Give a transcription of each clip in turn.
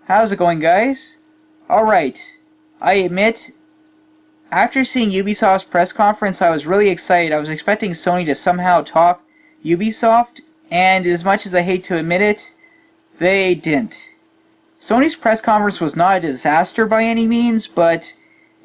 How's it going, guys? Alright, I admit, after seeing Ubisoft's press conference, I was really excited. I was expecting Sony to somehow top Ubisoft, and as much as I hate to admit it, they didn't. Sony's press conference was not a disaster by any means, but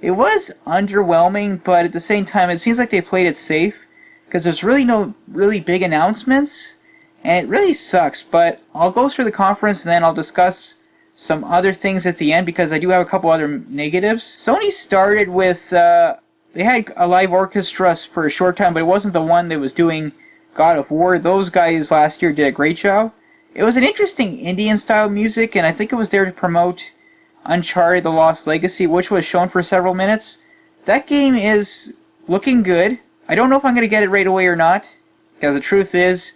it was underwhelming, but at the same time, it seems like they played it safe, because there's really no really big announcements, and it really sucks, but I'll go through the conference and then I'll discuss some other things at the end because I do have a couple other negatives. Sony started with, they had a live orchestra for a short time, but it wasn't the one that was doing God of War. Those guys last year did a great job. It was an interesting Indian style music, and I think it was there to promote Uncharted: The Lost Legacy, which was shown for several minutes. That game is looking good. I don't know if I'm going to get it right away or not, because the truth is,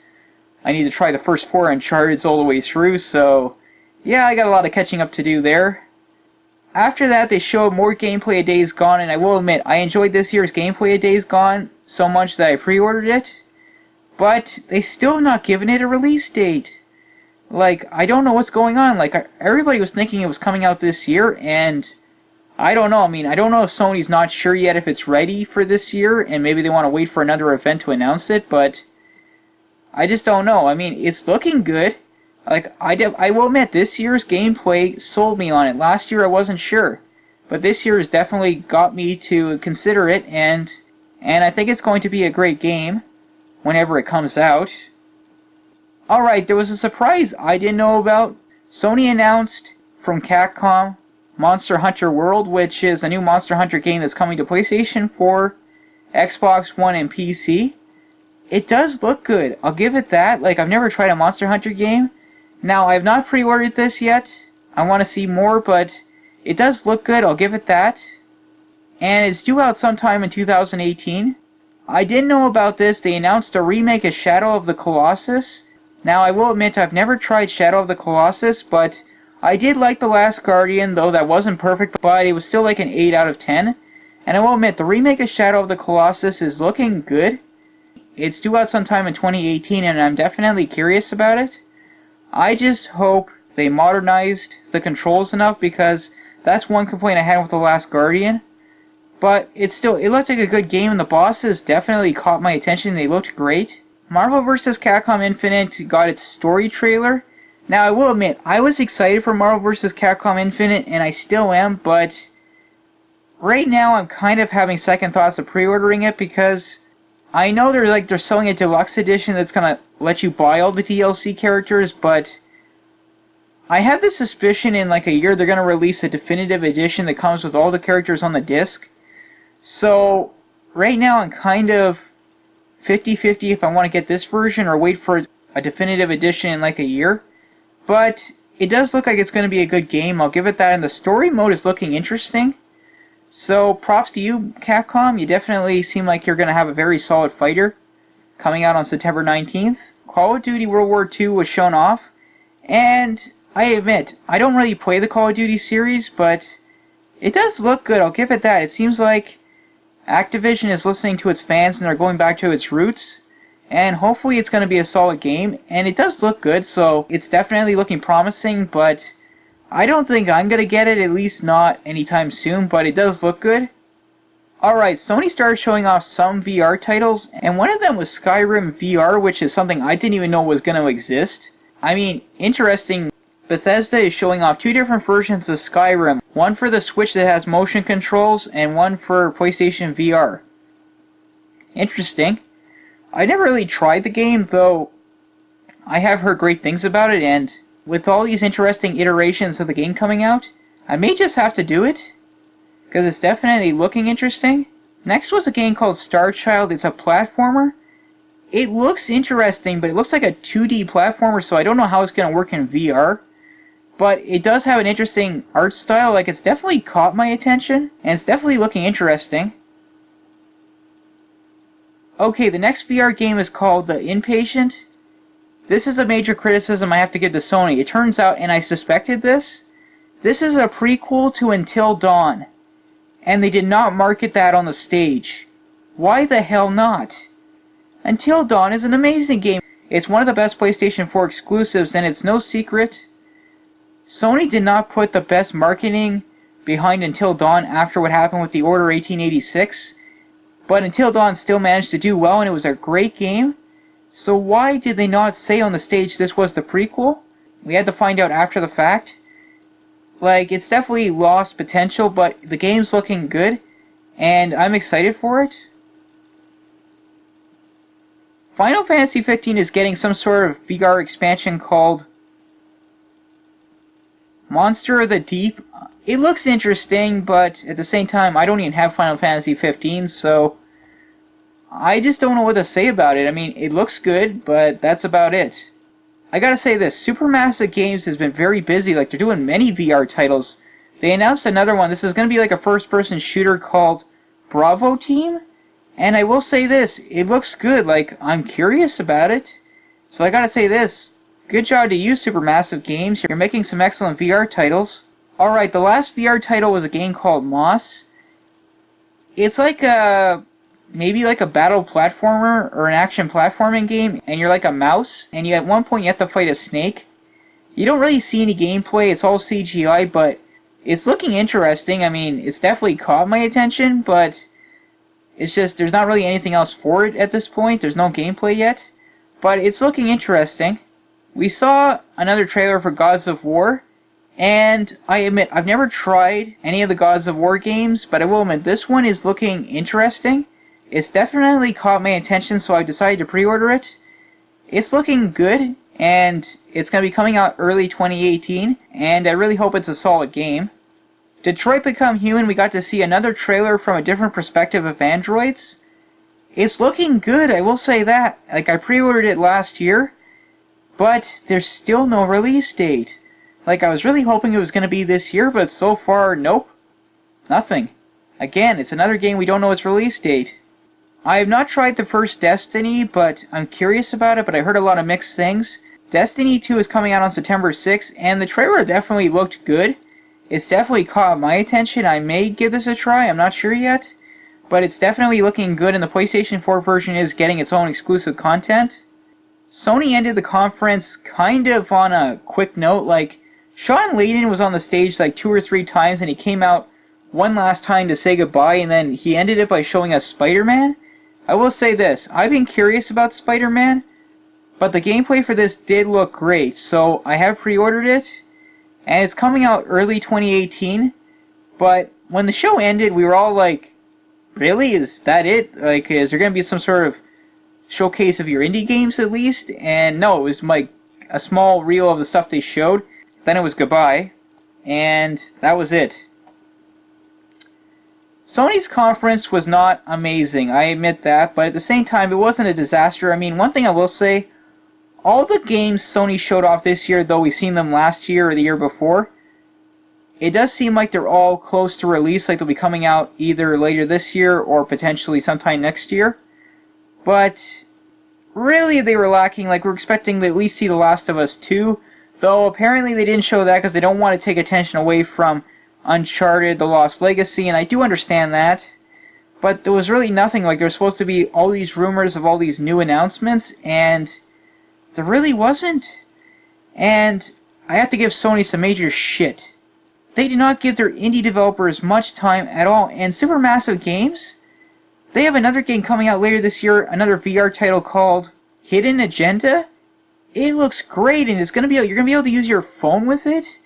I need to try the first 4 Uncharteds all the way through, so yeah, I got a lot of catching up to do there. After that, they showed more gameplay of Days Gone, and I will admit, I enjoyed this year's gameplay of Days Gone so much that I pre-ordered it, but they still not given it a release date. Like, I don't know what's going on. Like, everybody was thinking it was coming out this year, and I don't know. I mean, I don't know if Sony's not sure yet if it's ready for this year, and maybe they want to wait for another event to announce it, but I just don't know. I mean, it's looking good. Like, I will admit, this year's gameplay sold me on it. Last year I wasn't sure, but this year has definitely got me to consider it, and I think it's going to be a great game whenever it comes out. Alright, there was a surprise I didn't know about. Sony announced from Capcom Monster Hunter World, which is a new Monster Hunter game that's coming to PlayStation 4, Xbox One, and PC. It does look good. I'll give it that. Like, I've never tried a Monster Hunter game. Now, I have not pre-ordered this yet. I want to see more, but it does look good. I'll give it that. And it's due out sometime in 2018. I didn't know about this. They announced a remake of Shadow of the Colossus. Now, I will admit I've never tried Shadow of the Colossus, but I did like The Last Guardian, though that wasn't perfect, but it was still like an 8 out of 10. And I will admit, the remake of Shadow of the Colossus is looking good. It's due out sometime in 2018, and I'm definitely curious about it. I just hope they modernized the controls enough, because that's one complaint I had with The Last Guardian. But it looked like a good game, and the bosses definitely caught my attention. They looked great. Marvel vs. Capcom Infinite got its story trailer. Now, I will admit, I was excited for Marvel vs. Capcom Infinite, and I still am, but right now I'm kind of having second thoughts of pre-ordering it, because I know they're selling a deluxe edition that's gonna let you buy all the DLC characters, but I have the suspicion in like a year they're gonna release a definitive edition that comes with all the characters on the disc. So right now I'm kind of 50-50 if I want to get this version or wait for a definitive edition in like a year. But it does look like it's going to be a good game. I'll give it that, and the story mode is looking interesting. So props to you, Capcom. You definitely seem like you're going to have a very solid fighter coming out on September 19th. Call of Duty World War II was shown off, and I admit, I don't really play the Call of Duty series, but it does look good. I'll give it that. It seems like Activision is listening to its fans and they're going back to its roots, and hopefully it's going to be a solid game, and it does look good, so it's definitely looking promising, but I don't think I'm going to get it, at least not anytime soon, but it does look good. Alright, Sony started showing off some VR titles, and one of them was Skyrim VR, which is something I didn't even know was going to exist. I mean, interesting. Bethesda is showing off 2 different versions of Skyrim, one for the Switch that has motion controls, and one for PlayStation VR. Interesting. I never really tried the game, though I have heard great things about it, and with all these interesting iterations of the game coming out, I may just have to do it, because it's definitely looking interesting. Next was a game called Star Child. It's a platformer. It looks interesting, but it looks like a 2D platformer, so I don't know how it's going to work in VR. But it does have an interesting art style. Like, it's definitely caught my attention, and it's definitely looking interesting. Okay, the next VR game is called The Inpatient. This is a major criticism I have to give to Sony. It turns out, and I suspected this is a prequel to Until Dawn. And they did not market that on the stage. Why the hell not? Until Dawn is an amazing game. It's one of the best PlayStation 4 exclusives, and it's no secret. Sony did not put the best marketing behind Until Dawn after what happened with the Order 1886, but Until Dawn still managed to do well and it was a great game. So why did they not say on the stage this was the prequel? We had to find out after the fact. Like, it's definitely lost potential, but the game's looking good, and I'm excited for it. Final Fantasy 15 is getting some sort of VR expansion called Monster of the Deep. It looks interesting, but at the same time, I don't even have Final Fantasy 15, so I just don't know what to say about it. I mean, it looks good, but that's about it. I gotta say this, Supermassive Games has been very busy, like they're doing many VR titles. They announced another one. This is gonna be like a first-person shooter called Bravo Team. And I will say this, it looks good, like I'm curious about it. So I gotta say this, good job to you Supermassive Games, you're making some excellent VR titles. Alright, the last VR title was a game called Moss. It's like maybe like a battle platformer or an action platforming game, and you're like a mouse, and at one point you have to fight a snake. You don't really see any gameplay, it's all CGI, but it's looking interesting. I mean, it's definitely caught my attention, but it's just, there's not really anything else for it at this point. There's no gameplay yet, but it's looking interesting. We saw another trailer for Gods of War, and I admit, I've never tried any of the Gods of War games, but I will admit, this one is looking interesting. It's definitely caught my attention, so I decided to pre-order it. It's looking good, and it's going to be coming out early 2018, and I really hope it's a solid game. Detroit Become Human, we got to see another trailer from a different perspective of androids. It's looking good, I will say that. Like, I pre-ordered it last year, but there's still no release date. Like, I was really hoping it was going to be this year, but so far, nope. Nothing. Again, it's another game we don't know its release date. I have not tried the first Destiny, but I'm curious about it, but I heard a lot of mixed things. Destiny 2 is coming out on September 6th, and the trailer definitely looked good. It's definitely caught my attention. I may give this a try, I'm not sure yet. But it's definitely looking good, and the PlayStation 4 version is getting its own exclusive content. Sony ended the conference kind of on a quick note. Like, Sean Layden was on the stage like 2 or 3 times, and he came out one last time to say goodbye, and then he ended it by showing us Spider-Man. I will say this, I've been curious about Spider-Man, but the gameplay for this did look great, so I have pre-ordered it, and it's coming out early 2018, but when the show ended, we were all like, really? Is that it? Like, is there going to be some sort of showcase of your indie games at least? And no, it was like a small reel of the stuff they showed, then it was goodbye, and that was it. Sony's conference was not amazing, I admit that, but at the same time, it wasn't a disaster. I mean, one thing I will say, all the games Sony showed off this year, though we've seen them last year or the year before, it does seem like they're all close to release, like they'll be coming out either later this year or potentially sometime next year. But really they were lacking, like we're expecting to at least see The Last of Us 2, though apparently they didn't show that because they don't want to take attention away from Uncharted, The Lost Legacy, and I do understand that, but there was really nothing. Like, there was supposed to be all these rumors of all these new announcements, and there really wasn't. And I have to give Sony some major shit. They did not give their indie developers much time at all, and Supermassive Games, they have another game coming out later this year, another VR title called Hidden Agenda. It looks great, and it's gonna be you're gonna be able to use your phone with it.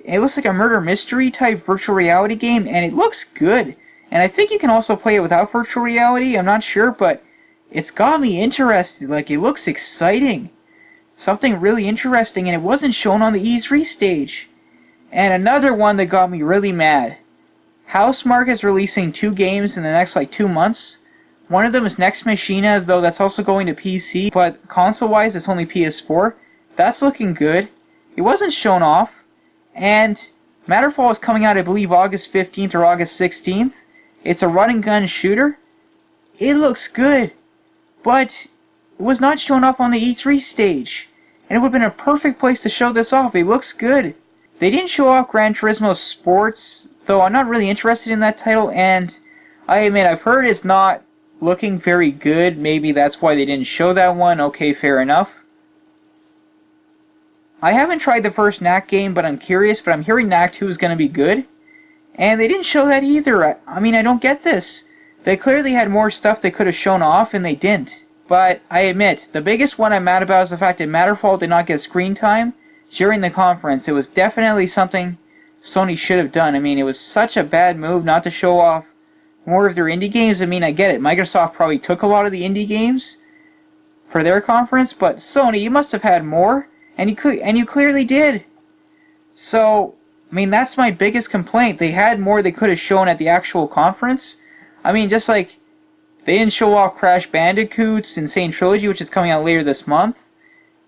It looks like a murder mystery type virtual reality game, and it looks good. And I think you can also play it without virtual reality, I'm not sure, but it's got me interested. Like, it looks exciting. Something really interesting, and it wasn't shown on the E3 stage. And another one that got me really mad. Housemarque is releasing 2 games in the next like 2 months. One of them is Nex Machina, though that's also going to PC, but console-wise it's only PS4. That's looking good. It wasn't shown off. And Matterfall is coming out, I believe, August 15th or August 16th. It's a run-and-gun shooter. It looks good, but it was not shown off on the E3 stage. And it would have been a perfect place to show this off. It looks good. They didn't show off Gran Turismo Sports, though I'm not really interested in that title, and I admit, I've heard it's not looking very good. Maybe that's why they didn't show that one. Okay, fair enough. I haven't tried the first Knack game, but I'm curious, but I'm hearing Knack 2 is going to be good. And they didn't show that either. I mean, I don't get this. They clearly had more stuff they could have shown off, and they didn't. But I admit, the biggest one I'm mad about is the fact that Matterfall did not get screen time during the conference. It was definitely something Sony should have done. I mean, it was such a bad move not to show off more of their indie games. I mean, I get it. Microsoft probably took a lot of the indie games for their conference, but Sony, you must have had more, and you clearly did. So, I mean, that's my biggest complaint. They had more they could have shown at the actual conference. I mean, just like they didn't show off Crash Bandicoot's Insane Trilogy, which is coming out later this month,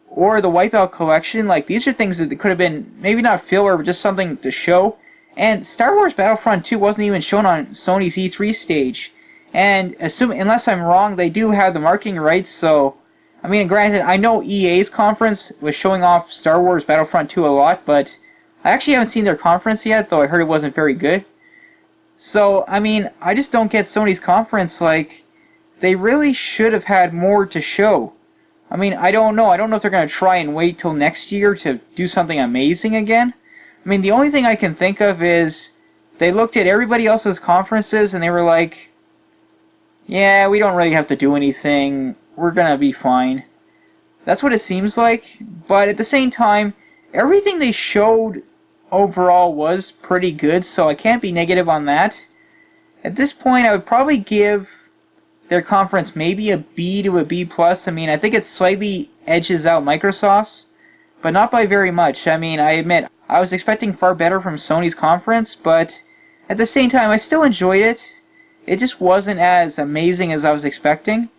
or the Wipeout Collection. Like, these are things that could have been maybe not filler, but just something to show. And Star Wars Battlefront 2 wasn't even shown on Sony's E3 stage. And unless I'm wrong, they do have the marketing rights, so I mean, granted, I know EA's conference was showing off Star Wars Battlefront 2 a lot, but I actually haven't seen their conference yet, though I heard it wasn't very good. So, I mean, I just don't get Sony's conference. Like, they really should have had more to show. I mean, I don't know. I don't know if they're going to try and wait till next year to do something amazing again. I mean, the only thing I can think of is they looked at everybody else's conferences and they were like, yeah, we don't really have to do anything. We're gonna be fine. That's what it seems like. But at the same time, everything they showed overall was pretty good, so I can't be negative on that. At this point, I would probably give their conference maybe a B to a B+. I mean, I think it slightly edges out Microsoft's, but not by very much. I mean, I admit, I was expecting far better from Sony's conference, but at the same time, I still enjoyed it. It just wasn't as amazing as I was expecting.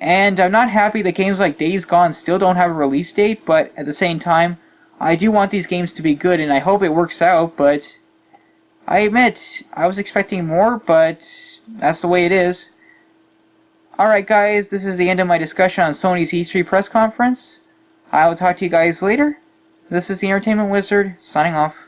And I'm not happy that games like Days Gone still don't have a release date, but at the same time, I do want these games to be good, and I hope it works out, but I admit, I was expecting more, but that's the way it is. Alright guys, this is the end of my discussion on Sony's E3 press conference. I will talk to you guys later. This is the Entertainment Wizard, signing off.